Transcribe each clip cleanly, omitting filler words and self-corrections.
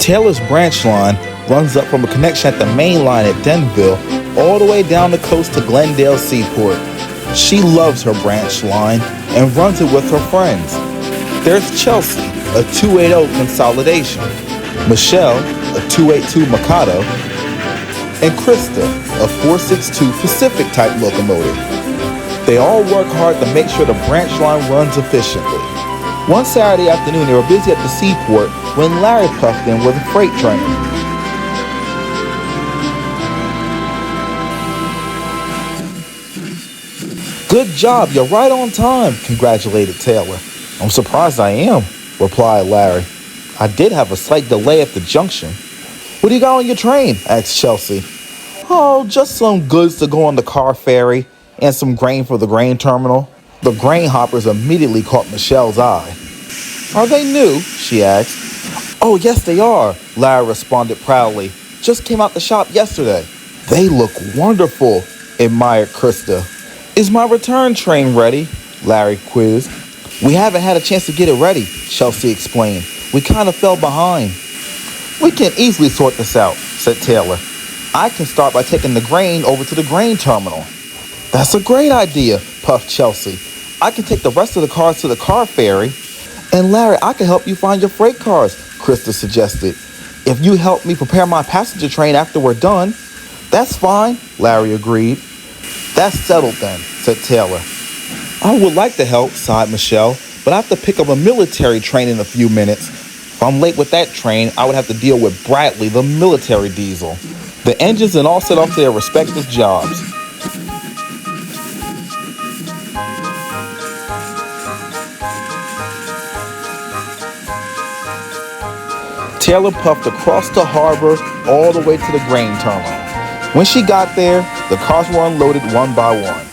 Taylor's branch line runs up from a connection at the main line at Denville all the way down the coast to Glendale Seaport. She loves her branch line and runs it with her friends. There's Chelsa, a 280 Consolidation, Michelle, a 282 Mikado, and Krista, a 462 Pacific type locomotive. They all work hard to make sure the branch line runs efficiently. One Saturday afternoon, they were busy at the seaport when Larry puffed in with a freight train. "Good job, you're right on time," congratulated Taylor. "I'm surprised I am," replied Larry. "I did have a slight delay at the junction." "What do you got on your train?" asked Chelsa. "Oh, just some goods to go on the car ferry and some grain for the grain terminal." The grain hoppers immediately caught Michelle's eye. "Are they new?" she asked. "Oh, yes, they are," Larry responded proudly. "Just came out the shop yesterday." "They look wonderful," admired Krista. "Is my return train ready?" Larry quizzed. "We haven't had a chance to get it ready," Chelsa explained. "We kind of fell behind." "We can easily sort this out," said Taylor. "I can start by taking the grain over to the grain terminal." "That's a great idea," puffed Chelsa. "I can take the rest of the cars to the car ferry." "And Larry, I can help you find your freight cars," Krista suggested. "If you help me prepare my passenger train after we're done." "That's fine," Larry agreed. "That's settled then," said Taylor. "I would like to help," sighed Michelle, "but I have to pick up a military train in a few minutes. If I'm late with that train, I would have to deal with Bradley, the military diesel." The engines then all set off to their respective jobs. Taylor puffed across the harbor all the way to the grain terminal. When she got there, the cars were unloaded one by one.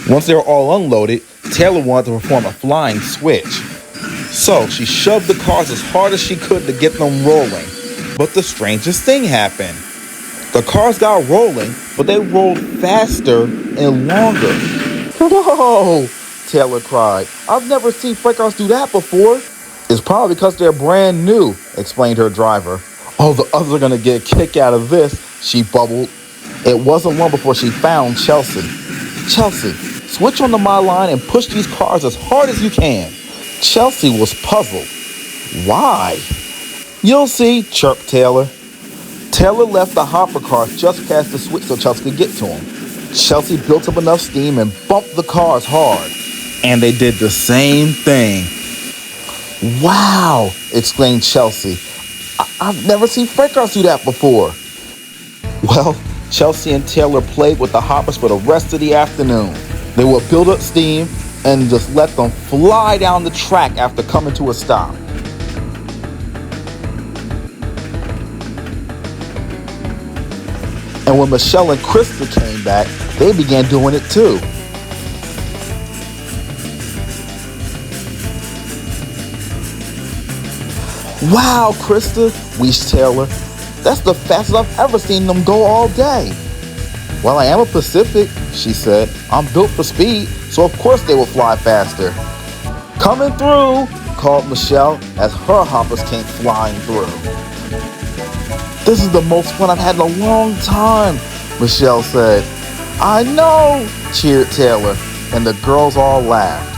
Once they were all unloaded, Taylor wanted to perform a flying switch. So she shoved the cars as hard as she could to get them rolling. But the strangest thing happened. The cars got rolling, but they rolled faster and longer. "Whoa!" Taylor cried. "I've never seen freight cars do that before." "It's probably because they're brand new," explained her driver. "Oh, the others are going to get a kick out of this," she bubbled. It wasn't long before she found Chelsa. "Chelsa, switch onto my line and push these cars as hard as you can." Chelsa was puzzled. "Why?" "You'll see," chirped Taylor. Taylor left the hopper cars just past the switch so Chelsa could get to them. Chelsa built up enough steam and bumped the cars hard. And they did the same thing. "Wow!" exclaimed Chelsa. I've never seen freight cars do that before." Well, Chelsa and Taylor played with the hoppers for the rest of the afternoon. They would build up steam and just let them fly down the track after coming to a stop. And when Michelle and Krista came back, they began doing it too. "Wow, Krista," wheezed Taylor. "That's the fastest I've ever seen them go all day." "Well, I am a Pacific," she said. "I'm built for speed, so of course they will fly faster." "Coming through," called Michelle as her hoppers came flying through. "This is the most fun I've had in a long time," Michelle said. "I know," cheered Taylor, and the girls all laughed.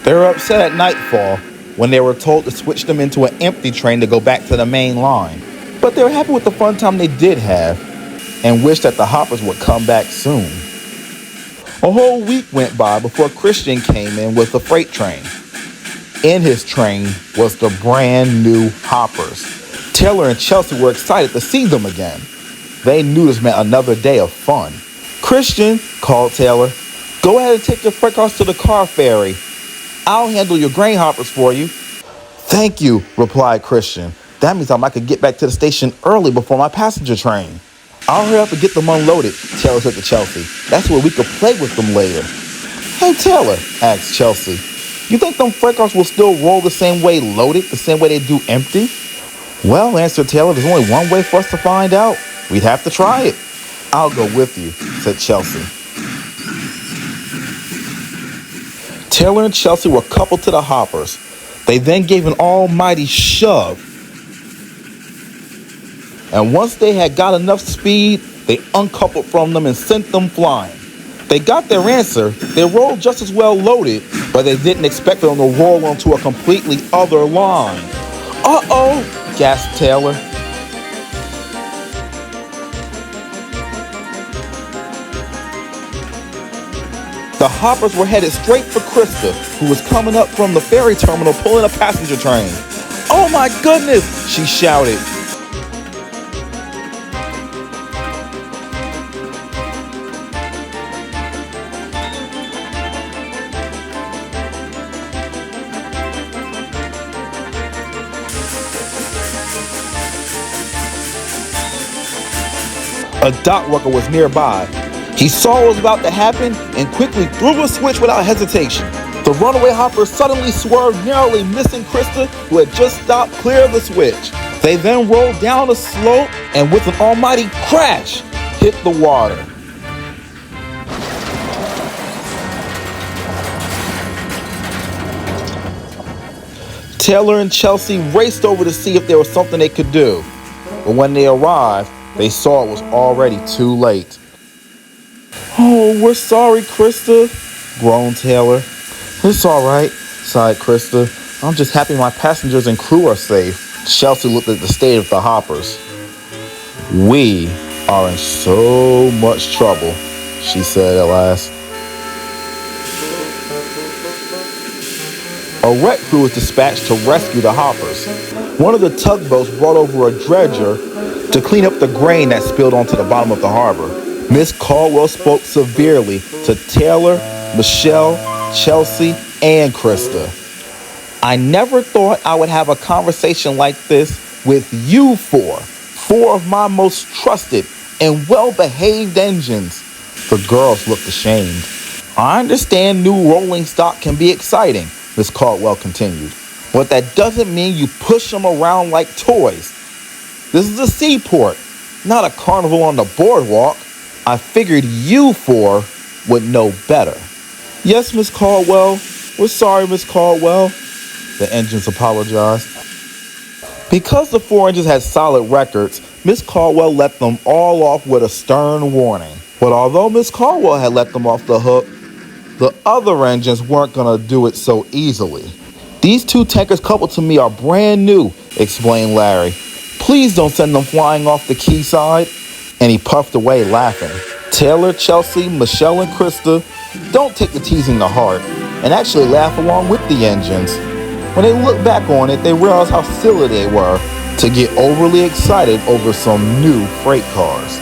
They were upset at nightfall when they were told to switch them into an empty train to go back to the main line. But they were happy with the fun time they did have and wished that the hoppers would come back soon. A whole week went by before Christian came in with the freight train. In his train was the brand new hoppers. Taylor and Chelsa were excited to see them again. They knew this meant another day of fun. "Christian," called Taylor, "go ahead and take your freight cars to the car ferry. I'll handle your grain hoppers for you." "Thank you," replied Christian. "That means I could get back to the station early before my passenger train." "I'll hurry up and get them unloaded," Taylor said to Chelsa. "That's where we could play with them later." "Hey, Taylor," asked Chelsa, "you think them freight cars will still roll the same way loaded, the same way they do empty?" "Well," answered Taylor, "there's only one way for us to find out. We'd have to try it." "I'll go with you," said Chelsa. Taylor and Chelsa were coupled to the hoppers. They then gave an almighty shove. And once they had got enough speed, they uncoupled from them and sent them flying. They got their answer. They rolled just as well loaded, but they didn't expect them to roll onto a completely other line. Uh-oh, gasped Taylor. The hoppers were headed straight for Krista, who was coming up from the ferry terminal pulling a passenger train. "Oh my goodness," she shouted. A dock worker was nearby. He saw what was about to happen and quickly threw a switch without hesitation. The runaway hoppers suddenly swerved, narrowly missing Krista, who had just stopped clear of the switch. They then rolled down a slope and with an almighty crash, hit the water. Taylor and Chelsa raced over to see if there was something they could do. But when they arrived, they saw it was already too late. "Oh, we're sorry, Krista," groaned Taylor. "It's all right," sighed Krista. "I'm just happy my passengers and crew are safe." Chelsa looked at the state of the hoppers. "We are in so much trouble," she said at last. A wreck crew was dispatched to rescue the hoppers. One of the tugboats brought over a dredger to clean up the grain that spilled onto the bottom of the harbor. Miss Caldwell spoke severely to Taylor, Michelle, Chelsa, and Krista. "I never thought I would have a conversation like this with you four of my most trusted and well-behaved engines." The girls looked ashamed. "I understand new rolling stock can be exciting," Miss Caldwell continued, "but that doesn't mean you push them around like toys. This is a seaport, not a carnival on the boardwalk. I figured you four would know better." "Yes, Miss Caldwell. We're sorry, Miss Caldwell," the engines apologized. Because the four engines had solid records, Miss Caldwell let them all off with a stern warning. But although Miss Caldwell had let them off the hook, the other engines weren't going to do it so easily. "These two tankers coupled to me are brand new," explained Larry. "Please don't send them flying off the quayside." And he puffed away laughing. Taylor, Chelsa, Michelle, and Krista don't take the teasing to heart and actually laugh along with the engines. When they look back on it, they realize how silly they were to get overly excited over some new freight cars.